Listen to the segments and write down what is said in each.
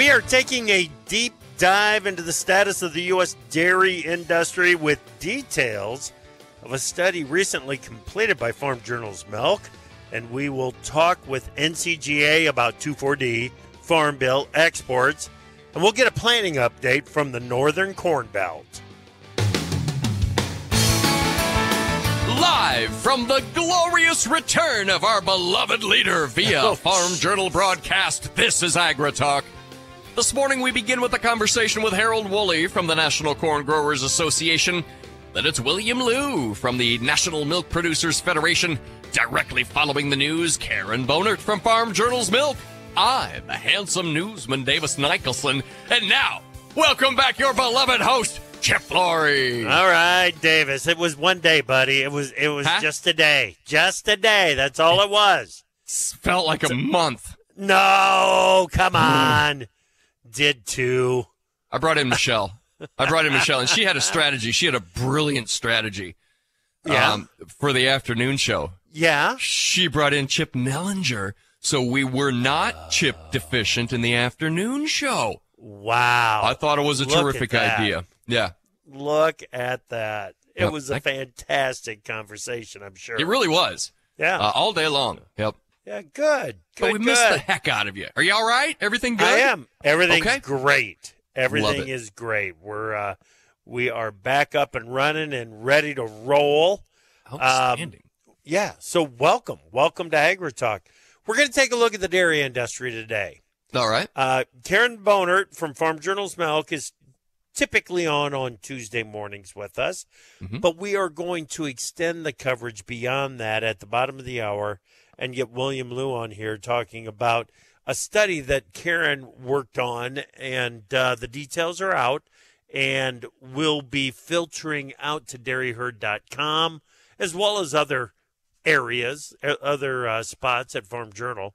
We are taking a deep dive into the status of the U.S. dairy industry with details of a study recently completed by Farm Journal's Milk. And we will talk with NCGA about 2,4-D, Farm Bill, exports, and we'll get a planning update from the Northern Corn Belt. Live from the glorious return of our beloved leader via Farm Journal broadcast, this is AgriTalk. This morning we begin with a conversation with Harold Wolle from the National Corn Growers Association. Then it's William Loux from the National Milk Producers Federation. Directly following the news, Karen Bohnert from Farm Journal's Milk. I'm the handsome newsman Davis Nicholson. And now, welcome back your beloved host, Chip Flory. All right, Davis. It was one day, buddy. It was just a day. Just a day. That's all it was. Felt like a month. No, come on. Did too. I brought in Michelle. And she had a strategy. She had a brilliant strategy for the afternoon show. Yeah. She brought in Chip Nellinger, so we were not chip deficient in the afternoon show. Wow. I thought it was a terrific idea. Yeah. Look at that. It was a fantastic conversation, I'm sure. It really was. Yeah. All day long. Yep. Yeah, good. But we missed the heck out of you. Are you all right? Everything good? I am. Everything's okay. Great. Everything is great. We are back up and running and ready to roll. Outstanding. Yeah. So welcome to AgriTalk. We're going to take a look at the dairy industry today. All right. Karen Bohnert from Farm Journal's Milk is typically on Tuesday mornings with us, but we are going to extend the coverage beyond that at the bottom of the hour and get William Loux on here talking about a study that Karen worked on, and the details are out and will be filtering out to dairyherd.com as well as other areas, other spots at Farm Journal.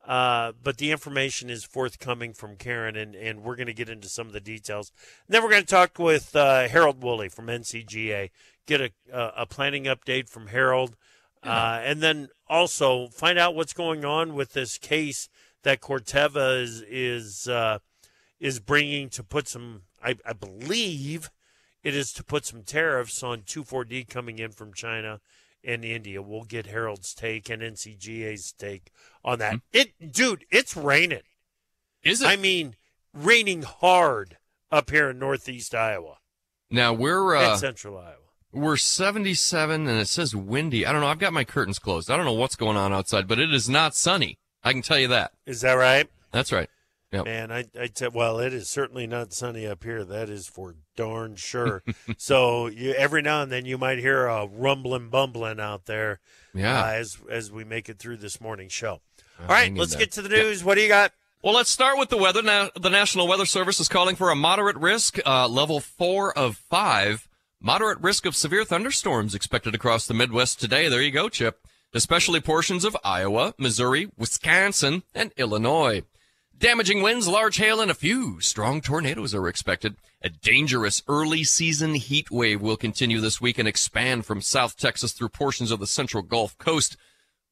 But the information is forthcoming from Karen, and we're going to get into some of the details. And then we're going to talk with Harold Wolle from NCGA, get a planning update from Harold, and then also find out what's going on with this case that Corteva is bringing to put some, I believe it is to put some tariffs on 2,4-D coming in from China and India. We'll get Harold's take and NCGA's take on that. Dude, it's raining. Is it? I mean, raining hard up here in northeast Iowa. Now we're and central Iowa. We're 77 and it says windy. I don't know. I've got my curtains closed. I don't know what's going on outside, but it is not sunny. I can tell you that. Is that right? That's right. Yep. Man, well, it is certainly not sunny up here. That is for darn sure. So every now and then you might hear a rumbling, bumbling out there as we make it through this morning's show. All right, let's get to the news. Yep. What do you got? Well, let's start with the weather. Now, the National Weather Service is calling for a moderate risk, level 4 of 5. Moderate risk of severe thunderstorms expected across the Midwest today. There you go, Chip. Especially portions of Iowa, Missouri, Wisconsin, and Illinois. Damaging winds, large hail, and a few strong tornadoes are expected. A dangerous early season heat wave will continue this week and expand from South Texas through portions of the central Gulf Coast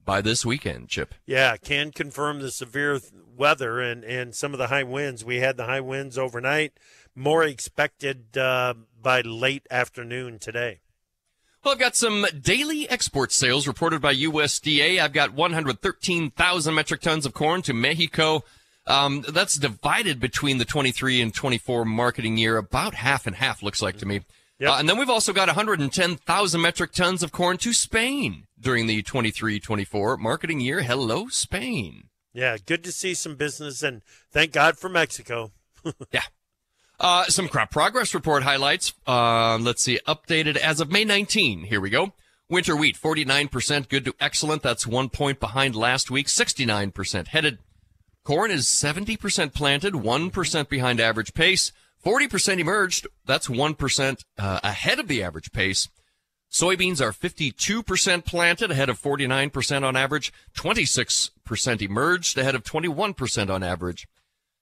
by this weekend, Chip. Yeah, can confirm the severe weather and some of the high winds. We had the high winds overnight, more expected by late afternoon today. Well, I've got some daily export sales reported by USDA. I've got 113,000 metric tons of corn to Mexico. That's divided between the 23 and 24 marketing year, about half and half, looks like to me. Yep. And then we've also got 110,000 metric tons of corn to Spain during the 23-24 marketing year. Hello, Spain. Yeah, good to see some business, and thank God for Mexico. Yeah. Some crop progress report highlights. Let's see, updated as of May 19. Here we go. Winter wheat, 49% good to excellent. That's 1 point behind last week, 69% headed. Corn is 70% planted, 1% behind average pace. 40% emerged. That's 1% ahead of the average pace. Soybeans are 52% planted, ahead of 49% on average. 26% emerged, ahead of 21% on average.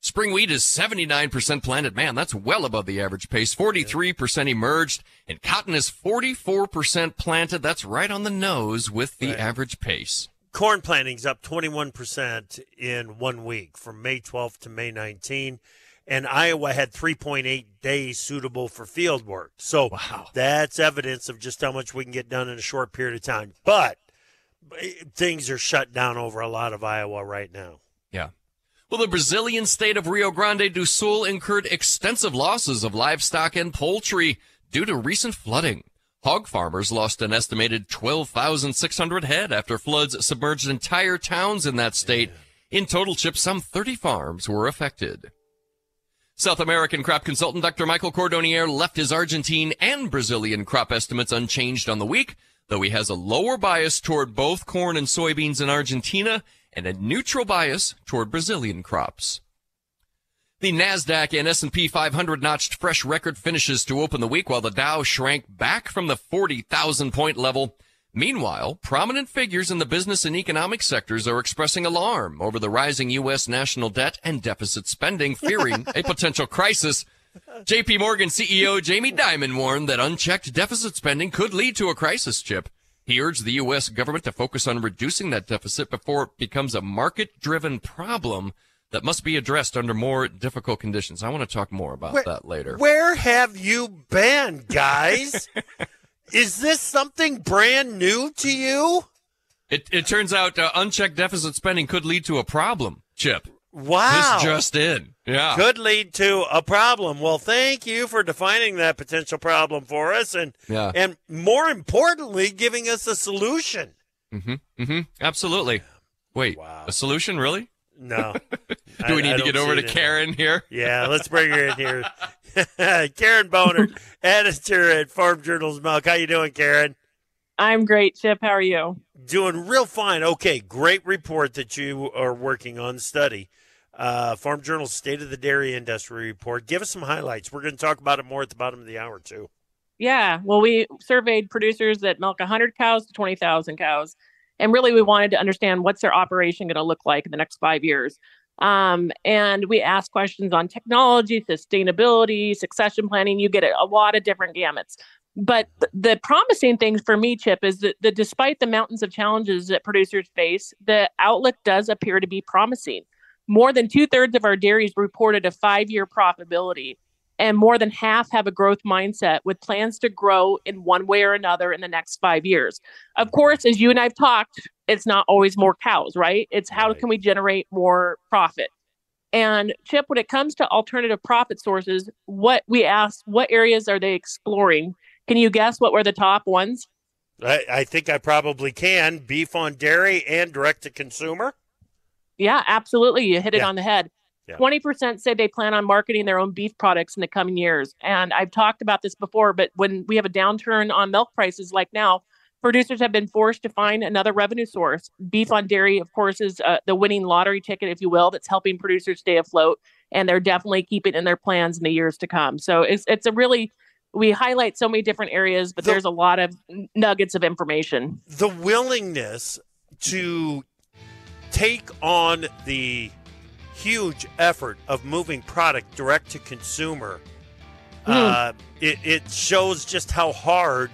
Spring wheat is 79% planted. Man, that's well above the average pace. 43% emerged. And cotton is 44% planted. That's right on the nose with the average pace. corn planting's up 21% in 1 week from May 12th to May 19th. And Iowa had 3.8 days suitable for field work. So that's evidence of just how much we can get done in a short period of time. But things are shut down over a lot of Iowa right now. Yeah. Well, the Brazilian state of Rio Grande do Sul incurred extensive losses of livestock and poultry due to recent flooding. Hog farmers lost an estimated 12,600 head after floods submerged entire towns in that state. In total, Chip, some 30 farms were affected. South American crop consultant Dr. Michael Cordonier left his Argentine and Brazilian crop estimates unchanged on the week, though he has a lower bias toward both corn and soybeans in Argentina and a neutral bias toward Brazilian crops. The NASDAQ and S&P 500 notched fresh record finishes to open the week, while the Dow shrank back from the 40,000-point level. Meanwhile, prominent figures in the business and economic sectors are expressing alarm over the rising U.S. national debt and deficit spending, fearing a potential crisis. J.P. Morgan CEO Jamie Dimon warned that unchecked deficit spending could lead to a crisis, Chip. He urged the U.S. government to focus on reducing that deficit before it becomes a market-driven problem that must be addressed under more difficult conditions. I want to talk more about that later. Where have you been, guys? Is this something brand new to you? It turns out unchecked deficit spending could lead to a problem, Chip. Wow. This just in. Yeah. Could lead to a problem. Well, thank you for defining that potential problem for us and more importantly, giving us a solution. Absolutely. Wait, a solution, really? No. Do we need to get over to Karen here? Yeah, let's bring her in here. Karen Bohnert, editor at Farm Journal's Milk. How you doing, Karen? I'm great, Chip. How are you? Doing real fine. Okay, great report that you are working on, study. Farm Journal's State of the Dairy Industry Report. Give us some highlights. We're going to talk about it more at the bottom of the hour, too. Yeah, well, we surveyed producers that milk 100 cows to 20,000 cows. And really, we wanted to understand what's their operation going to look like in the next 5 years. And we asked questions on technology, sustainability, succession planning. You get a lot of different gamuts. But the promising thing for me, Chip, is that despite the mountains of challenges that producers face, the outlook does appear to be promising. More than 2/3 of our dairies reported a 5-year profitability, and more than half have a growth mindset with plans to grow in one way or another in the next 5 years. Of course, as you and I've talked, it's not always more cows, right? It's how can we generate more profit? And Chip, when it comes to alternative profit sources, what we asked, what areas are they exploring? Can you guess what were the top ones? I think I probably can. Beef on dairy and direct to consumer. Yeah, absolutely. You hit it on the head. Yeah. 20% say they plan on marketing their own beef products in the coming years. And I've talked about this before, but when we have a downturn on milk prices like now, producers have been forced to find another revenue source. Beef on dairy, of course, is the winning lottery ticket, if you will, that's helping producers stay afloat. And they're definitely keeping it in their plans in the years to come. So it's a really, we highlight so many different areas, but there's a lot of nuggets of information. The willingness to take on the huge effort of moving product direct to consumer, it shows just how hard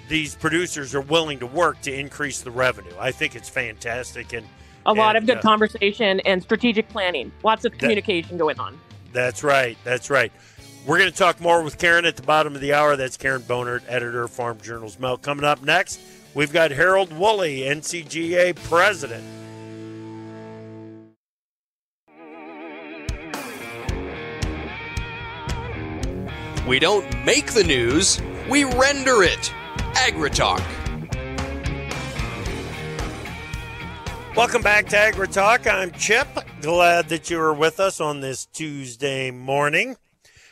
these producers are willing to work to increase the revenue. I think it's fantastic. And a lot of good conversation and strategic planning. Lots of communication going on. That's right. That's right. We're going to talk more with Karen at the bottom of the hour. That's Karen Bohnert, editor of Farm Journal's Milk. Coming up next, we've got Harold Wolle, NCGA president. We don't make the news, we render it. AgriTalk. Welcome back to AgriTalk. I'm Chip. Glad that you are with us on this Tuesday morning.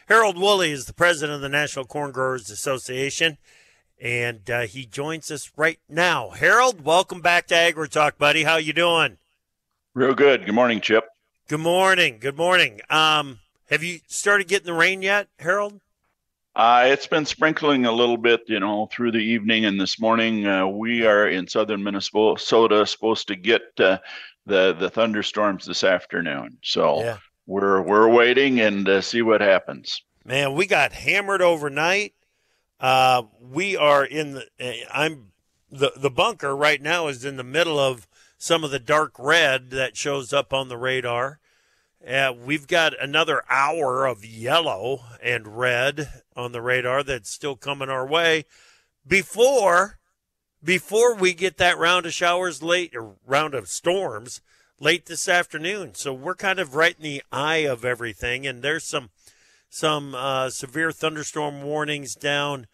Harold Wolle is the president of the National Corn Growers Association, and he joins us right now. Harold, welcome back to AgriTalk, buddy. How you doing? Real good. Good morning, Chip. Good morning. Good morning. Have you started getting the rain yet, Harold? It's been sprinkling a little bit, through the evening and this morning. We are in southern Minnesota supposed to get the thunderstorms this afternoon. So we're waiting and see what happens. Man, we got hammered overnight. We are in the bunker right now is in the middle of some of the dark red that shows up on the radar. We've got another hour of yellow and red on the radar that's still coming our way before we get that round of showers late, or round of storms late this afternoon. So we're kind of right in the eye of everything, and there's some severe thunderstorm warnings down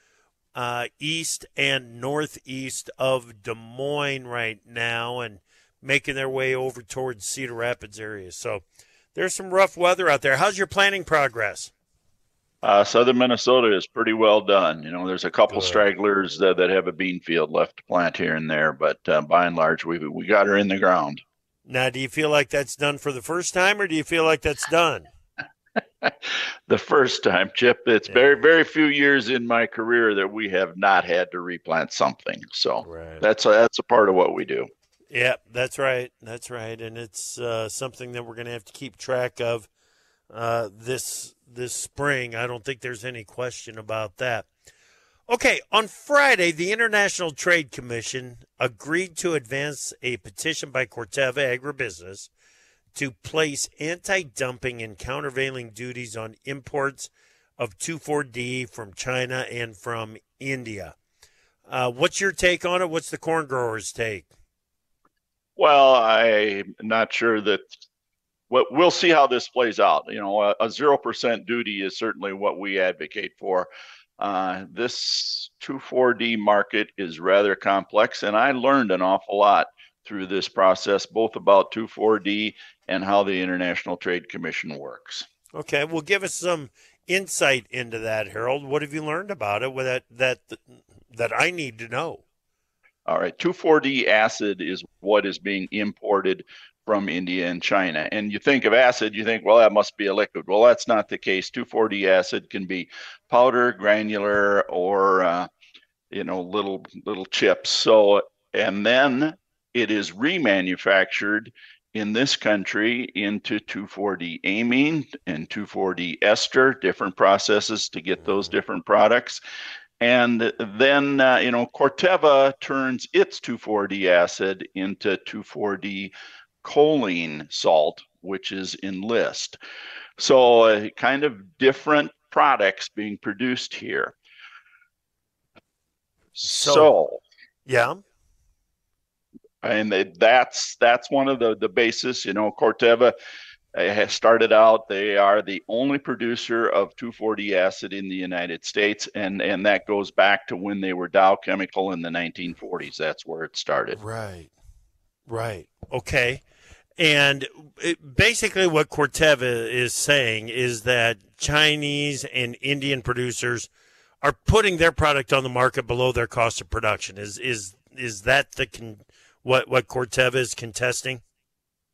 east and northeast of Des Moines right now, and making their way over towards Cedar Rapids area. So there's some rough weather out there. How's your planting progress? Southern Minnesota is pretty well done. There's a couple Good. stragglers that have a bean field left to plant here and there, but by and large, we got her in the ground. Now, do you feel like that's done for the first time, or do you feel like that's done? The first time, Chip. It's very, very few years in my career that we have not had to replant something. So that's a part of what we do. Yeah, that's right. That's right. And it's something that we're going to have to keep track of this spring. I don't think there's any question about that. Okay, on Friday, the International Trade Commission agreed to advance a petition by Corteva Agribusiness to place anti-dumping and countervailing duties on imports of 2,4-D from China and from India. What's your take on it? What's the corn growers' take? Well, I'm not sure that. We'll see how this plays out. A 0% duty is certainly what we advocate for. This 2,4-D market is rather complex, and I learned an awful lot through this process, both about 2,4-D and how the International Trade Commission works. Okay, well, give us some insight into that, Harold. What have you learned about it that I need to know? All right, 2,4-D acid is what is being imported from India and China. And you think of acid, you think, well, that must be a liquid. Well, that's not the case. 2,4-D acid can be powder, granular, or little chips. So, and then it is remanufactured in this country into 2,4-D amine and 2,4-D ester, different processes to get those different products. And then, Corteva turns its 2,4-D acid into 2,4-D choline salt, which is Enlist. So kind of different products being produced here. So yeah. And that's one of the basis. Corteva has started out, they are the only producer of 2,4-D acid in the United States, and that goes back to when they were Dow Chemical in the 1940s. That's where it started. Right. Okay. And basically what Corteva is saying is that Chinese and Indian producers are putting their product on the market below their cost of production. Is that what Corteva is contesting?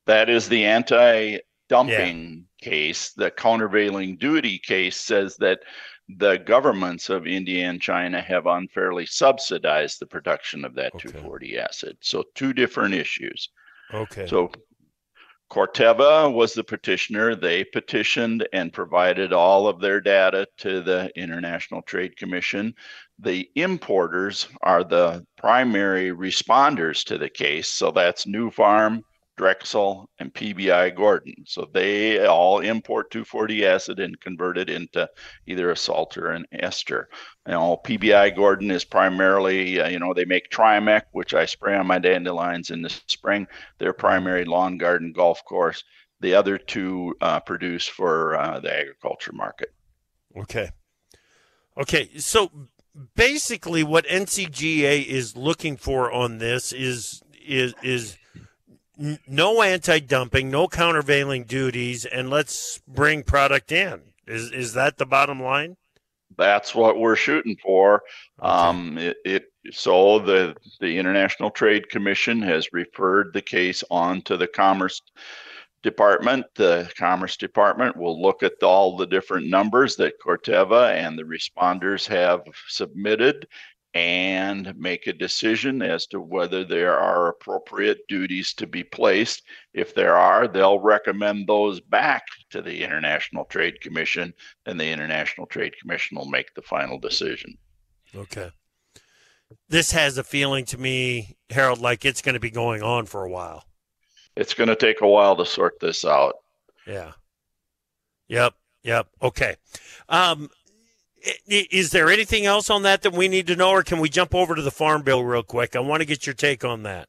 That is the anti-dumping case. The countervailing duty case says that the governments of India and China have unfairly subsidized the production of that 2,4-D acid. So two different issues. Okay. So Corteva was the petitioner. They petitioned and provided all of their data to the International Trade Commission. The importers are the primary responders to the case. So that's New Farm, Drexel, and PBI Gordon. So they all import 2,4-D acid and convert it into either a salt or an ester. PBI Gordon is primarily, they make Trimec, which I spray on my dandelions in the spring. Their primary lawn, garden, golf course. The other two produce for the agriculture market. Okay. So basically what NCGA is looking for on this is no anti-dumping, no countervailing duties, and let's bring product in. Is that the bottom line? That's what we're shooting for. Okay. So the International Trade Commission has referred the case on to the Commerce Department. The Commerce Department will look at all the different numbers that Corteva and the responders have submitted and make a decision as to whether there are appropriate duties to be placed. If there are, they'll recommend those back to the International Trade Commission, and the International Trade Commission will make the final decision. Okay. this has a feeling to me, Harold, like it's going to be going on for a while. It's going to take a while to sort this out. Yeah. Yep. Okay. Is there anything else on that we need to know, or can we jump over to the Farm Bill real quick? I want to get your take on that.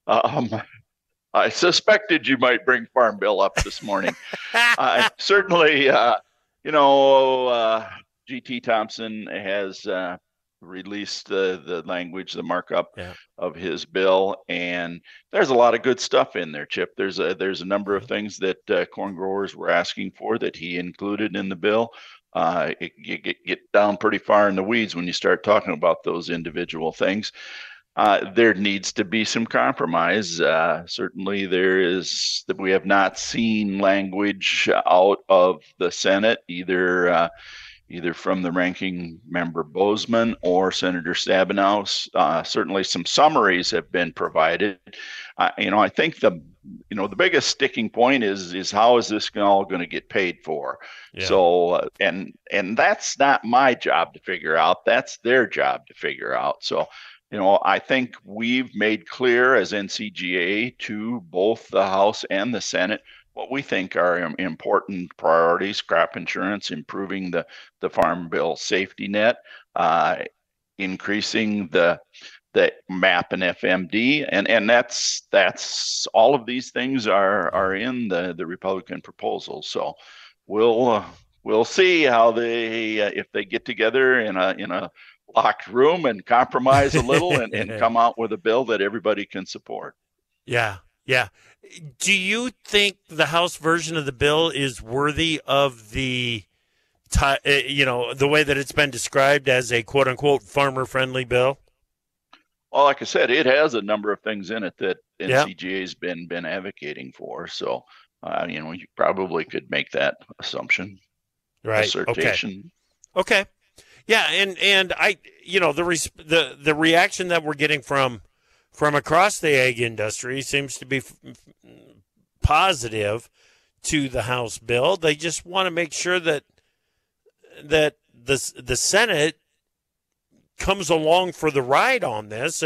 I suspected you might bring Farm Bill up this morning. Certainly, G.T. Thompson has released the language, the markup of his bill, and there's a lot of good stuff in there, Chip. There's a number of things that corn growers were asking for that he included in the bill. You get down pretty far in the weeds when you start talking about those individual things. There needs to be some compromise. Certainly we have not seen language out of the Senate, either from the ranking member Bozeman or Senator Stabenow. Certainly some summaries have been provided. I think the biggest sticking point is how is this all going to get paid for? Yeah. So, and that's not my job to figure out. That's their job to figure out. So, I think we've made clear as NCGA to both the House and the Senate what we think are important priorities: crop insurance, improving the Farm Bill safety net, increasing the MAP and FMD, and that's all of these things are in the Republican proposal. So we'll see how if they get together in a locked room and compromise a little and come out with a bill that everybody can support. Yeah. Do you think the House version of the bill is worthy of the way that it's been described as a quote unquote farmer friendly bill? Well, like I said, it has a number of things in it that NCGA has been advocating for. So, you probably could make that assumption. Right. Assertion. Okay. Yeah, and I, the reaction that we're getting from across the ag industry seems to be positive to the House bill. They just want to make sure that the Senate comes along for the ride on this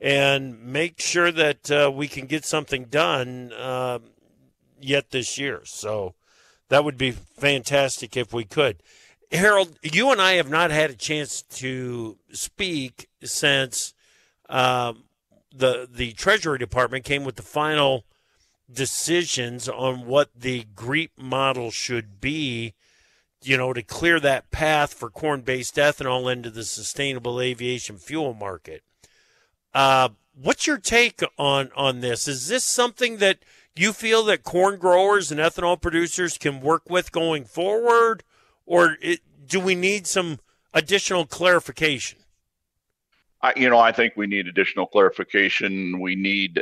and make sure that we can get something done yet this year. So that would be fantastic if we could. Harold, you and I have not had a chance to speak since the Treasury Department came with the final decisions on what the GREEP model should be, to clear that path for corn-based ethanol into the sustainable aviation fuel market. What's your take on this? Is this something that you feel that corn growers and ethanol producers can work with going forward? Or do we need some additional clarification? I think we need additional clarification. We need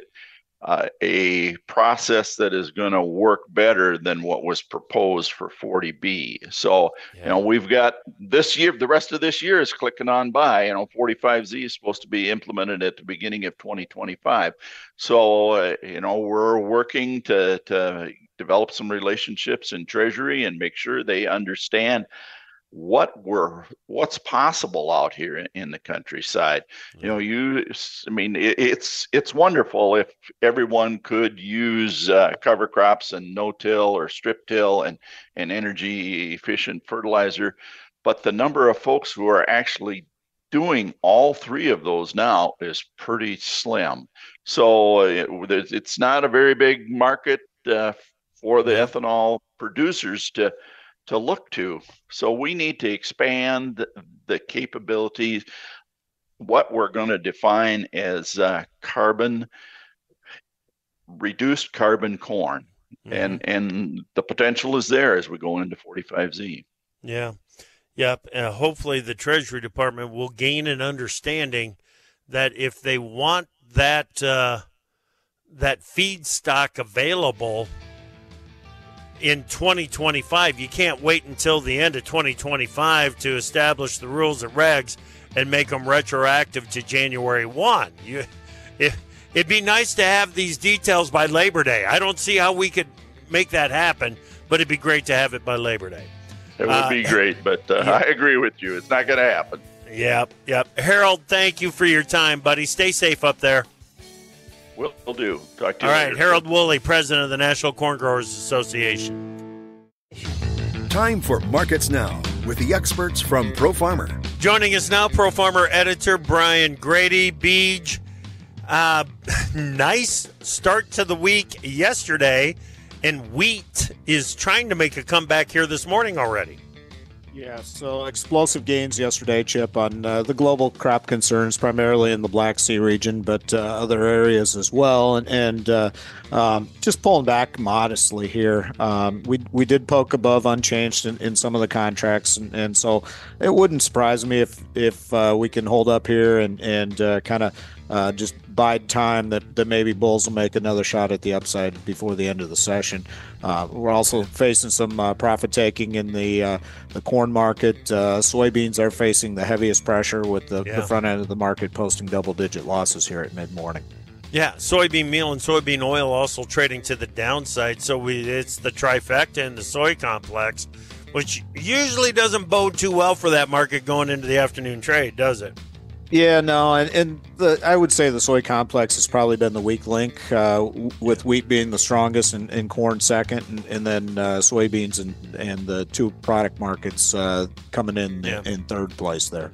a process that is going to work better than what was proposed for 40B. So, we've got this year, the rest of this year is clicking on by. 45Z is supposed to be implemented at the beginning of 2025. So, we're working to develop some relationships in Treasury and make sure they understand what's possible out here in the countryside. It's wonderful if everyone could use cover crops and no-till or strip-till and energy efficient fertilizer, but the number of folks who are actually doing all three of those now is pretty slim. So it's not a very big market for the ethanol producers to look to. So we need to expand the capabilities, what we're going to define as reduced carbon corn. Mm-hmm. And the potential is there as we go into 45Z. Yeah. Yep. Hopefully the Treasury Department will gain an understanding that if they want that feedstock available in 2025, you can't wait until the end of 2025 to establish the rules and regs and make them retroactive to January 1. It'd be nice to have these details by Labor Day. I don't see how we could make that happen, but it'd be great to have it by Labor Day. It would be great, but I agree with you. It's not going to happen. Yep. Harold, thank you for your time, buddy. Stay safe up there. Will do. Talk to you All later. right, Harold Wolle, president of the National Corn Growers Association. Time for Markets Now with the experts from Pro Farmer. Joining us now, Pro Farmer editor Brian Grady. Beej, nice start to the week yesterday, and wheat is trying to make a comeback here this morning already. Yeah, so explosive gains yesterday, Chip, on the global crop concerns, primarily in the Black Sea region, but other areas as well. And just pulling back modestly here. We did poke above unchanged in some of the contracts, and so it wouldn't surprise me if we can hold up here and kind of just bide time that maybe bulls will make another shot at the upside before the end of the session. We're also facing some profit taking in the corn market. Soybeans are facing the heaviest pressure with the front end of the market posting double-digit losses here at mid-morning. Yeah, soybean meal and soybean oil also trading to the downside. So it's the trifecta in the soy complex, which usually doesn't bode too well for that market going into the afternoon trade, does it? Yeah, no, and I would say the soy complex has probably been the weak link, with wheat being the strongest and corn second, and then soybeans and the two product markets coming in third place there.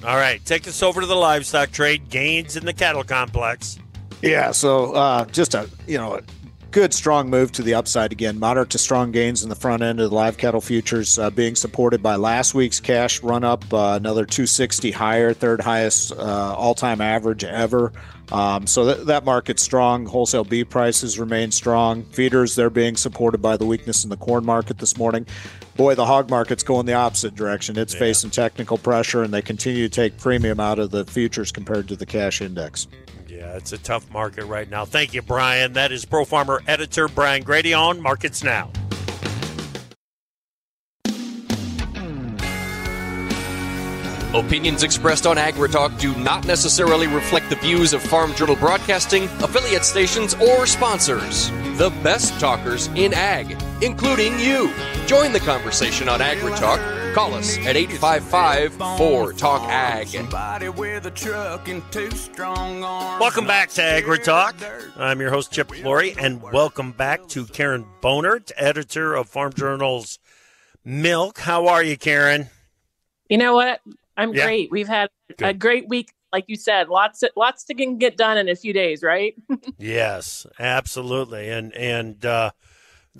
All right, take us over to the livestock trade. Gains in the cattle complex. Yeah, so just a good strong move to the upside again. Moderate to strong gains in the front end of the live cattle futures, being supported by last week's cash run up, another 260 higher, third highest all-time average ever. So that market's strong. Wholesale beef prices remain strong. Feeders, they're being supported by the weakness in the corn market this morning. Boy, the hog market's going the opposite direction. It's facing technical pressure, and they continue to take premium out of the futures compared to the cash index. Yeah, it's a tough market right now. Thank you, Brian. That is Pro Farmer editor Brian Grady on Markets Now. Opinions expressed on AgriTalk do not necessarily reflect the views of Farm Journal Broadcasting, affiliate stations, or sponsors. The best talkers in ag, including you. Join the conversation on AgriTalk. Call us at 855-4-TALK-AG. Welcome back to AgriTalk. I'm your host, Chip Flory, and welcome back to Karen Bohnert, editor of Farm Journal's Milk. How are you, Karen? You know what? I'm great. We've had a great week, like you said. Lots to get done in a few days, right? Yes, absolutely. And the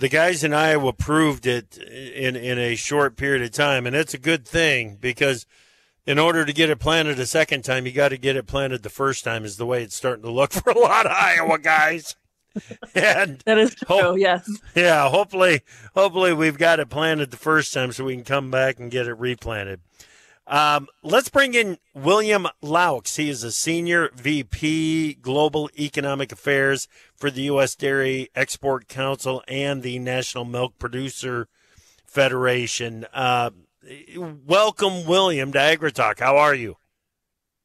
guys in Iowa proved it in a short period of time, and it's a good thing because in order to get it planted a second time, you got to get it planted the first time is the way it's starting to look for a lot of Iowa guys. And that is true, yes. Yeah, hopefully we've got it planted the first time so we can come back and get it replanted. Let's bring in William Loux. He is a senior VP Global Economic Affairs for the U.S. Dairy Export Council and the National Milk Producer Federation. Welcome, William, to AgriTalk. How are you?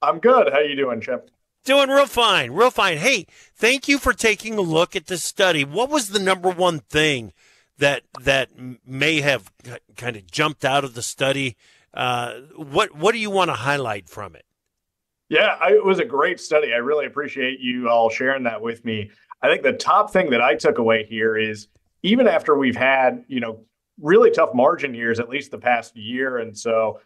I'm good. How you doing, Chip? Doing real fine, real fine. Hey, thank you for taking a look at the study. What was the number one thing that may have kind of jumped out of the study? What do you want to highlight from it? Yeah, it was a great study. I really appreciate you all sharing that with me. I think the top thing that I took away here is even after we've had, really tough margin years, at least the past year. And so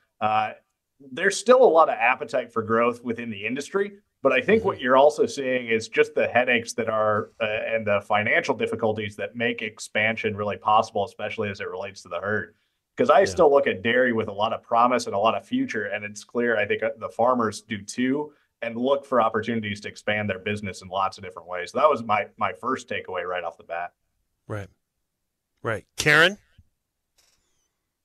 there's still a lot of appetite for growth within the industry. But I think what you're also seeing is just the headaches that are and the financial difficulties that make expansion really possible, especially as it relates to the herd. Because I still look at dairy with a lot of promise and a lot of future. And it's clear, I think the farmers do too, and look for opportunities to expand their business in lots of different ways. So that was my first takeaway right off the bat. Right. Karen?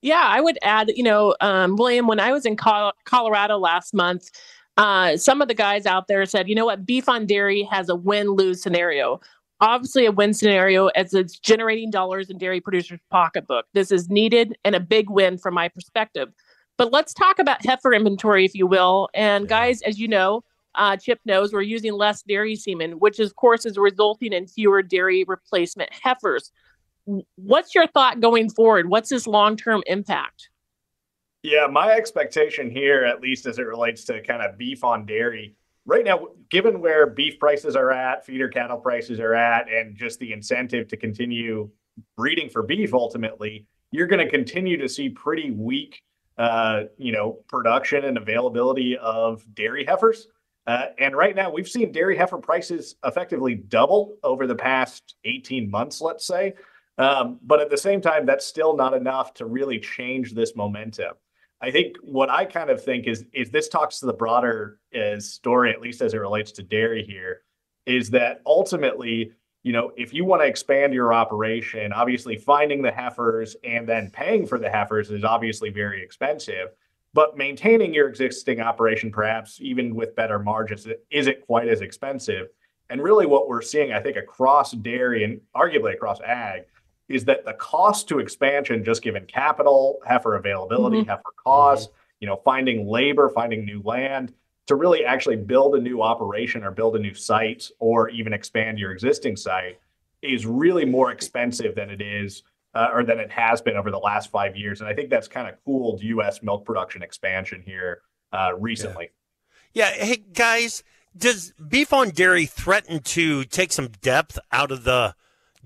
Yeah, I would add, William, when I was in Colorado last month, some of the guys out there said, you know what, beef on dairy has a win-lose scenario. Obviously a win scenario as it's generating dollars in dairy producers' pocketbook. This is needed and a big win from my perspective. But let's talk about heifer inventory, if you will. And guys, as you know, Chip knows we're using less dairy semen, which of course is resulting in fewer dairy replacement heifers. What's your thought going forward? What's this long-term impact? Yeah, my expectation here, at least as it relates to kind of beef on dairy, right now, given where beef prices are at, feeder cattle prices are at, and just the incentive to continue breeding for beef, ultimately, you're going to continue to see pretty weak, production and availability of dairy heifers. And right now, we've seen dairy heifer prices effectively double over the past 18 months, let's say. But at the same time, that's still not enough to really change this momentum. I think what I kind of think is this talks to the broader story, at least as it relates to dairy here, is that ultimately, if you want to expand your operation, obviously finding the heifers and then paying for the heifers is obviously very expensive. But maintaining your existing operation, perhaps even with better margins, isn't quite as expensive. And really what we're seeing, I think, across dairy and arguably across ag, is that the cost to expansion, just given capital, heifer availability, heifer costs, finding labor, finding new land to really actually build a new operation or build a new site or even expand your existing site is really more expensive than it is or than it has been over the last 5 years. And I think that's kind of cooled U.S. milk production expansion here recently. Yeah. Hey, guys, does beef on dairy threaten to take some depth out of the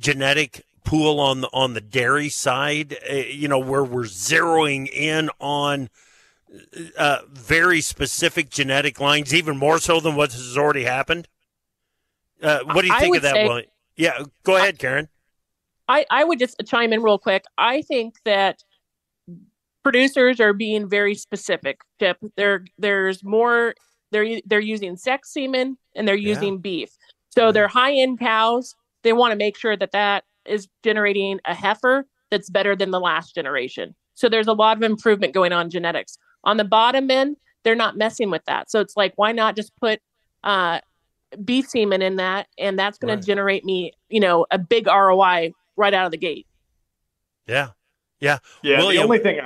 genetic pool on the dairy side, where we're zeroing in on very specific genetic lines, even more so than what has already happened? What do you think of that one? Yeah, go ahead, Karen. I would just chime in real quick. I think that producers are being very specific, Chip. There's more. They're using sex semen and they're using beef. So they're high-end cows. They want to make sure that is generating a heifer that's better than the last generation. So there's a lot of improvement going on in genetics. On the bottom end, they're not messing with that. So it's like, why not just put beef semen in that? And that's going to generate me, a big ROI right out of the gate. Yeah. William, the only thing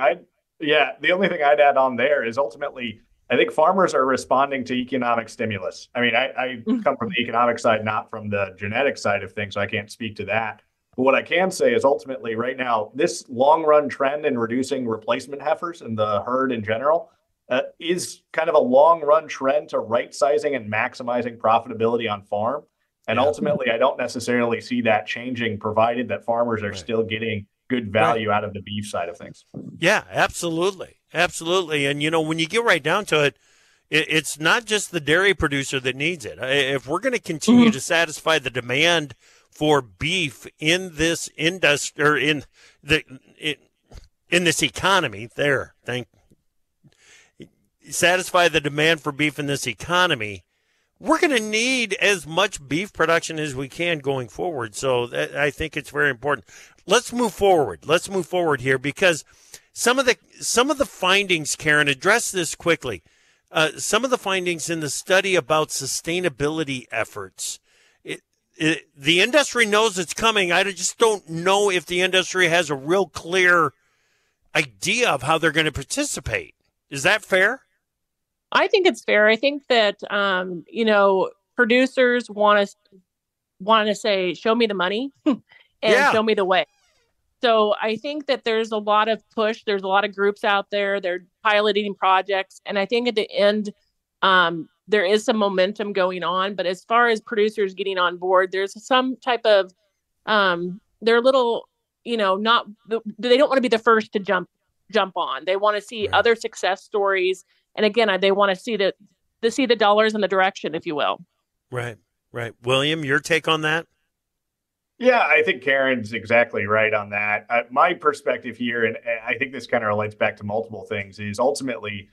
I'd add on there is ultimately, I think farmers are responding to economic stimulus. I mean, I come from the economic side, not from the genetic side of things, so I can't speak to that. But what I can say is ultimately right now, this long run trend in reducing replacement heifers and the herd in general is kind of a long run trend to right sizing and maximizing profitability on farm. And ultimately, I don't necessarily see that changing, provided that farmers are still getting good value out of the beef side of things. Yeah, absolutely. Absolutely. And, when you get right down to it, it's not just the dairy producer that needs it. If we're going to continue to satisfy the demand for beef in this industry, or in this economy, satisfy the demand for beef in this economy, we're going to need as much beef production as we can going forward. So I think it's very important. Let's move forward. Let's move forward here, because some of the findings, Karen, address this quickly. Some of the findings in the study about sustainability efforts. The industry knows it's coming. I just don't know if the industry has a real clear idea of how they're going to participate. Is that fair? I think it's fair. I think that, producers want to say, show me the money and show me the way. So I think that there's a lot of push. There's a lot of groups out there. They're piloting projects. And I think at the end, there is some momentum going on. But as far as producers getting on board, there's some type of, they're a little, they don't want to be the first to jump on. They want to see other success stories. And again, they want to see the dollars in the direction, if you will. Right. William, your take on that? Yeah, I think Karen's exactly right on that. My perspective here, and I think this kind of relates back to multiple things, is ultimately,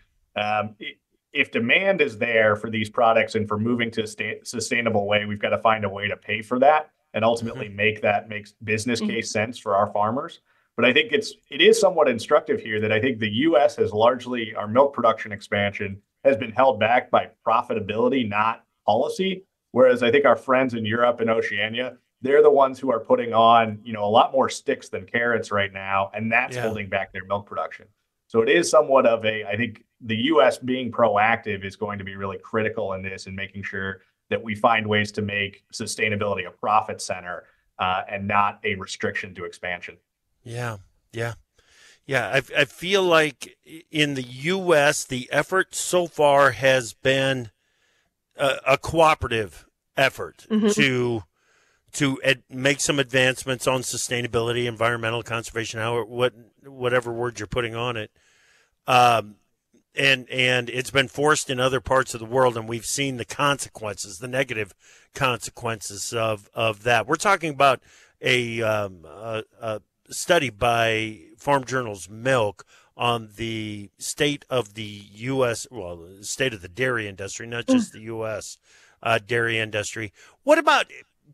if demand is there for these products and for moving to a sustainable way, we've got to find a way to pay for that and ultimately make business case sense for our farmers. But I think it is somewhat instructive here that I think the U.S. has largely, our milk production expansion has been held back by profitability, not policy. Whereas I think our friends in Europe and Oceania, they're the ones who are putting on, a lot more sticks than carrots right now, and that's holding back their milk production. So it is somewhat of I think the U.S. being proactive is going to be really critical in this and making sure that we find ways to make sustainability a profit center and not a restriction to expansion. Yeah. Yeah, I feel like in the U.S., the effort so far has been a cooperative effort to make some advancements on sustainability, environmental conservation, whatever word you're putting on it. And it's been forced in other parts of the world, and we've seen the consequences, the negative consequences of that. We're talking about a study by Farm Journal's Milk on the state of the U.S., well, the state of the dairy industry, not just the U.S. Dairy industry. What about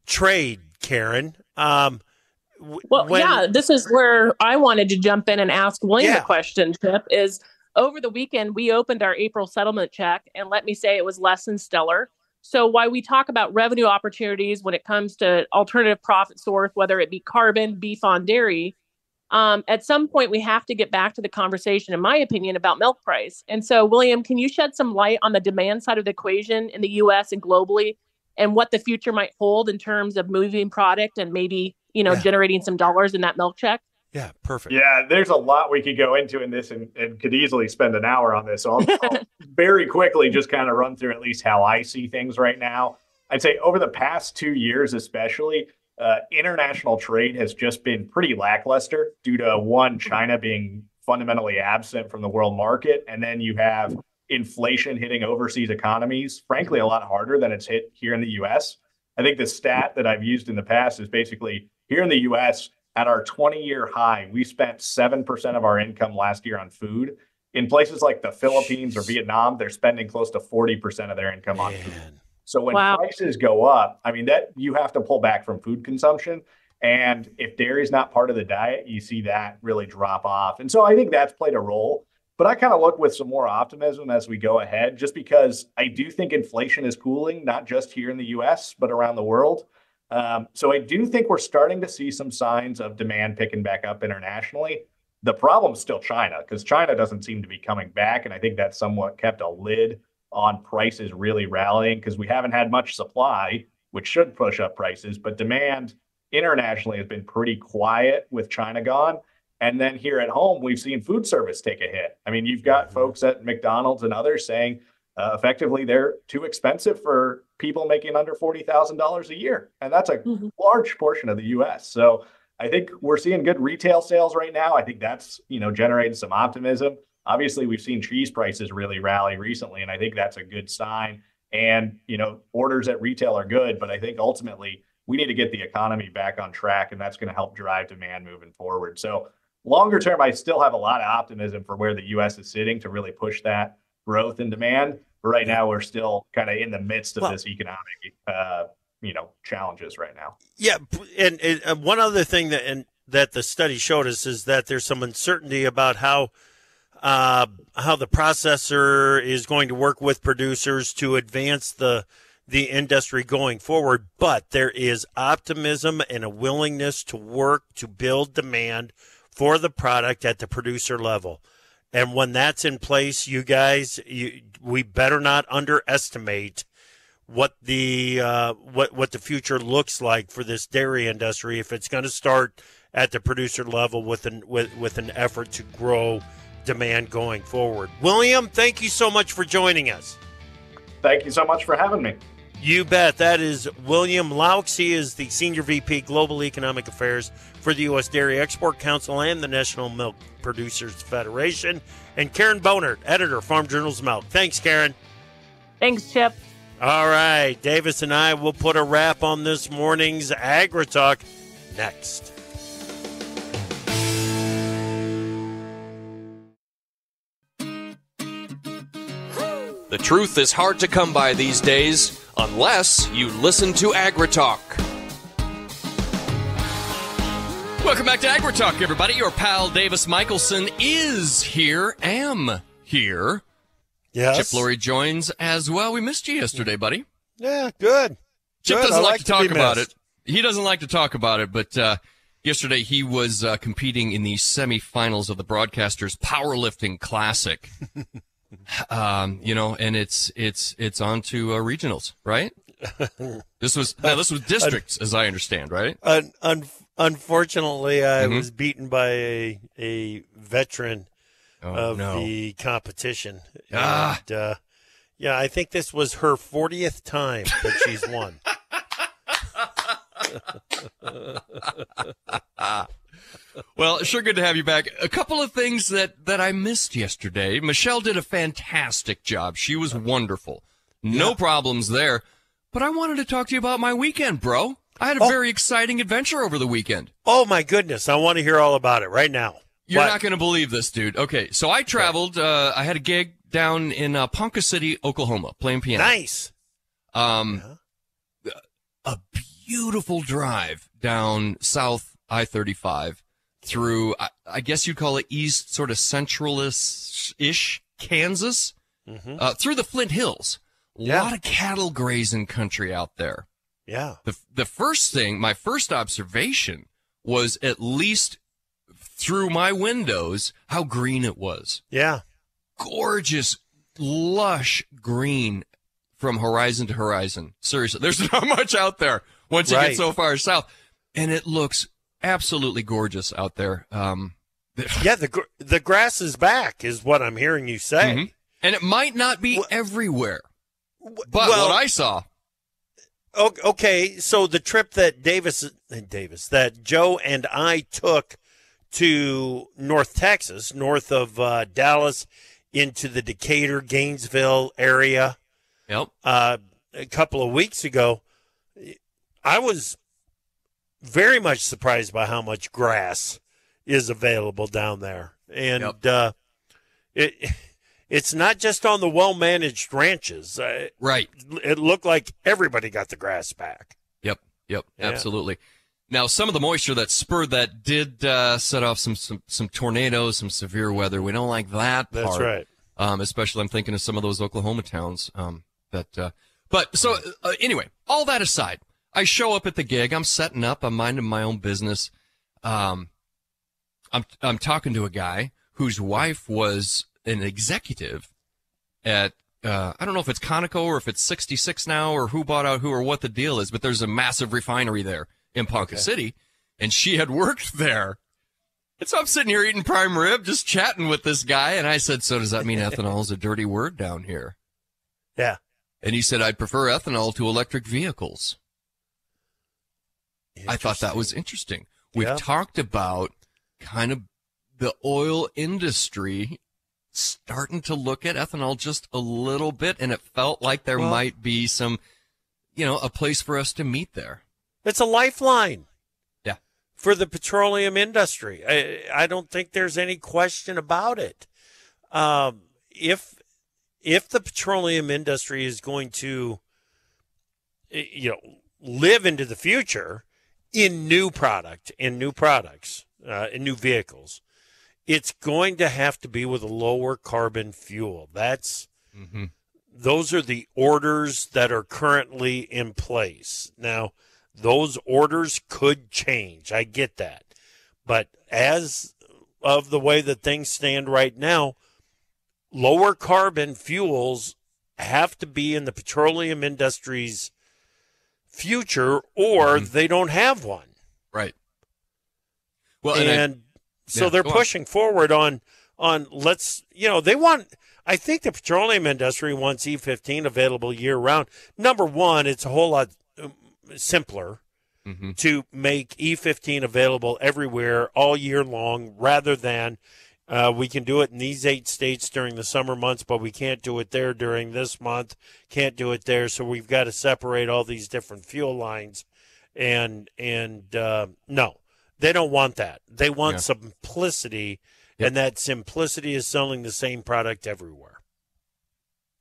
trade, Karen? This is where I wanted to jump in and ask William a question, Chip, is over the weekend, we opened our April settlement check, and let me say it was less than stellar. So while we talk about revenue opportunities when it comes to alternative profit source, whether it be carbon, beef on dairy, at some point we have to get back to the conversation, in my opinion, about milk price. And so, William, can you shed some light on the demand side of the equation in the U.S. and globally, and what the future might hold in terms of moving product and maybe, generating some dollars in that milk check? Yeah, perfect. Yeah, there's a lot we could go into in this and could easily spend an hour on this. So I'll very quickly just kind of run through at least how I see things right now. I'd say over the past 2 years, especially, international trade has just been pretty lackluster due to, one, China being fundamentally absent from the world market. And then you have inflation hitting overseas economies, frankly, a lot harder than it's hit here in the U.S. I think the stat that I've used in the past is basically here in the U.S., at our 20-year high, we spent 7% of our income last year on food. In places like the Philippines or Vietnam, they're spending close to 40% of their income on food. So when prices go up, I mean, that you have to pull back from food consumption. And if dairy is not part of the diet, you see that really drop off. And so I think that's played a role. But I kind of look with some more optimism as we go ahead, just because I do think inflation is cooling, not just here in the U.S., but around the world. So I do think we're starting to see some signs of demand picking back up internationally. The problem is still China, because China doesn't seem to be coming back. And I think that's somewhat kept a lid on prices really rallying, because we haven't had much supply, which should push up prices. But demand internationally has been pretty quiet with China gone. And then here at home, we've seen food service take a hit. I mean, you've got folks at McDonald's and others saying, effectively, they're too expensive for people making under $40,000 a year. And that's a large portion of the U.S. So I think we're seeing good retail sales right now. I think that's, generating some optimism. Obviously, we've seen cheese prices really rally recently, and I think that's a good sign. And, orders at retail are good, but I think ultimately we need to get the economy back on track, and that's going to help drive demand moving forward. So longer term, I still have a lot of optimism for where the U.S. is sitting to really push that growth and demand. But right now, we're still kind of in the midst of this economic, challenges right now. Yeah, and one other thing that the study showed us is that there's some uncertainty about how the processor is going to work with producers to advance the industry going forward. But there is optimism and a willingness to work to build demand for the product at the producer level. And when that's in place, you guys, we better not underestimate what the future looks like for this dairy industry if it's going to start at the producer level with an effort to grow demand going forward. William, thank you so much for joining us. Thank you so much for having me. You bet. That is William Loux. He is the Senior VP Global Economic Affairs for the U.S. Dairy Export Council and the National Milk Producers Federation. And Karen Bohnert, editor, Farm Journal's Milk. Thanks, Karen. Thanks, Chip. All right. Davis and I will put a wrap on this morning's AgriTalk next. The truth is hard to come by these days, unless you listen to AgriTalk. Welcome back to AgriTalk, everybody. Your pal Davis Michelson is here, am here. Yes. Chip Lorre joins as well. We missed you yesterday, buddy. Yeah, good. Chip doesn't like to talk about it. He doesn't like to talk about it, but yesterday he was competing in the semifinals of the Broadcasters Powerlifting Classic. And it's on to regionals, right? This was districts, as I understand, right? Unfortunately, I was beaten by a veteran of no. the competition. And, yeah, I think this was her 40th time that she's won. Well, sure good to have you back. A couple of things that I missed yesterday. Michelle did a fantastic job. She was wonderful. No problems there. But I wanted to talk to you about my weekend, bro. I had a very exciting adventure over the weekend. Oh, my goodness. I want to hear all about it right now. You're not going to believe this, dude. Okay, so I traveled. I had a gig down in Ponca City, Oklahoma, playing piano. Nice. A beautiful drive down South I-35 through, I guess you'd call it east, sort of central-ish Kansas, through the Flint Hills. A lot of cattle grazing country out there. Yeah. The first thing, my first observation was, at least through my windows, how green it was. Yeah. Gorgeous, lush green from horizon to horizon. Seriously, there's not much out there once you get so far south. And it looks absolutely gorgeous out there. Yeah, the grass is back is what I'm hearing you say. And it might not be everywhere, but what I saw. Okay, so the trip that that Joe and I took to North Texas, north of Dallas, into the Decatur, Gainesville area. Yep. A couple of weeks ago, I was very much surprised by how much grass is available down there. And it's not just on the well-managed ranches. Right. It looked like everybody got the grass back. Yep, absolutely. Now, some of the moisture that spurred that did set off some tornadoes, some severe weather. We don't like that part. That's right. Especially, I'm thinking of some of those Oklahoma towns. Anyway, all that aside, I show up at the gig. I'm setting up. I'm minding my own business. I'm talking to a guy whose wife was an executive at I don't know if it's Conoco or if it's 66 now or who bought out who or what the deal is, but there's a massive refinery there in Ponca City, and she had worked there. And so I'm sitting here eating prime rib, just chatting with this guy, and I said, so does that mean ethanol is a dirty word down here? Yeah. And he said, I'd prefer ethanol to electric vehicles. I thought that was interesting. We've talked about kind of the oil industry starting to look at ethanol just a little bit, and it felt like there might be some, a place for us to meet there. It's a lifeline. Yeah. For the petroleum industry. I don't think there's any question about it. If the petroleum industry is going to, live into the future in new products, in new vehicles, it's going to have to be with a lower carbon fuel. Those are the orders that are currently in place. Now, those orders could change. I get that. But as of the way that things stand right now, lower carbon fuels have to be in the petroleum industry's future, or they don't have one. Right. Well, so they're pushing forward on they want, I think the petroleum industry wants E15 available year round. Number one, it's a whole lot simpler to make E15 available everywhere all year long, rather than we can do it in these 8 states during the summer months, but we can't do it there during this month, can't do it there. So we've got to separate all these different fuel lines. And no, they don't want that. They want simplicity, and that simplicity is selling the same product everywhere.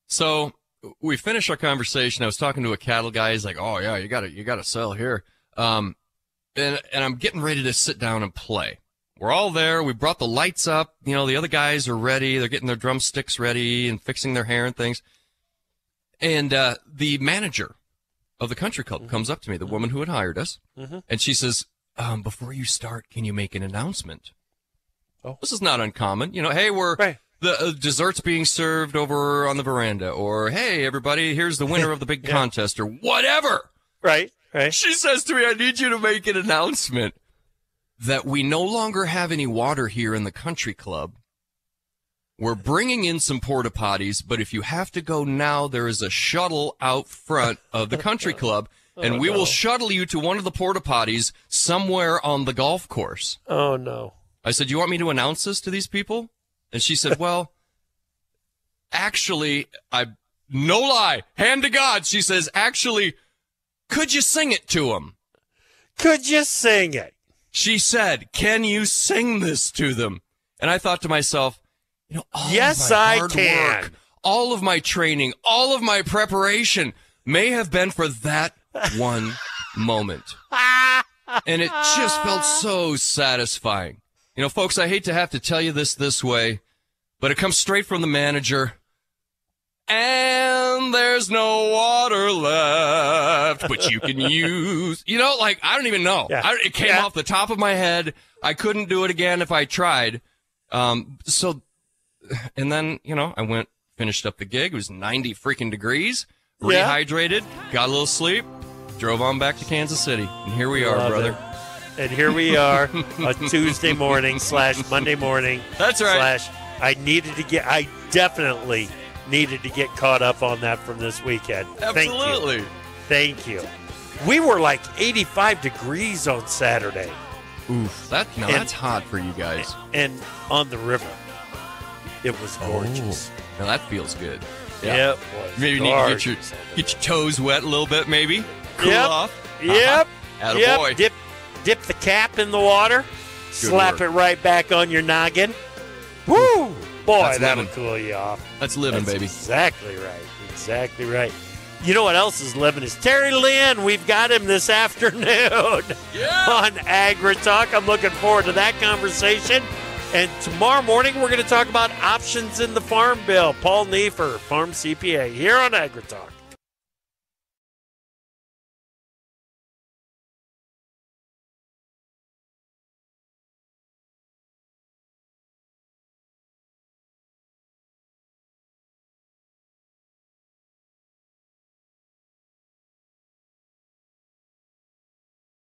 So we finished our conversation. I was talking to a cattle guy. He's like, "Oh yeah, you got to sell here." And I'm getting ready to sit down and play. We're all there. We brought the lights up. The other guys are ready. They're getting their drumsticks ready and fixing their hair and things. And the manager of the country club comes up to me, the woman who had hired us, and she says, before you start, can you make an announcement? Oh. This is not uncommon. Hey, the dessert's being served over on the veranda, or hey, everybody, here's the winner of the big contest, or whatever. Right. She says to me, I need you to make an announcement. that we no longer have any water here in the country club. We're bringing in some porta potties, but if you have to go now, there is a shuttle out front of the country club, and we will shuttle you to one of the porta potties somewhere on the golf course. Oh, no. I said, you want me to announce this to these people? And she said, well, actually, no lie, hand to God, she says, actually, could you sing it to them? Could you sing it? She said, can you sing this to them? And I thought to myself, yes, I can. Work, all of my training, all of my preparation may have been for that one moment. And it just felt so satisfying. Folks, I hate to have to tell you this way, but it comes straight from the manager. And there's no water left, but you can use, I don't even know. Yeah. It came off the top of my head. I couldn't do it again if I tried. And then, I finished up the gig. It was 90 freaking degrees, rehydrated, got a little sleep, drove on back to Kansas City. And here we are, brother. And here we are, a Tuesday morning / Monday morning. That's right. / I definitely needed to get caught up on that from this weekend. Absolutely. Thank you. We were like 85 degrees on Saturday. Oof, that's hot for you guys. And on the river, it was gorgeous. Now that feels good. Yeah. It was maybe gorgeous. You need to get your toes wet a little bit, maybe. Cool off. Yep. Attaboy. Yep. Dip the cap in the water. Good slap work. it right back on your noggin. Woo! Boy, that'll cool you off. That's living, baby. Exactly right. Exactly right. You know what else is living is Terry Lynn. We've got him this afternoon on AgriTalk. I'm looking forward to that conversation. And tomorrow morning, we're going to talk about options in the Farm Bill. Paul Neiffer, Farm CPA, here on AgriTalk.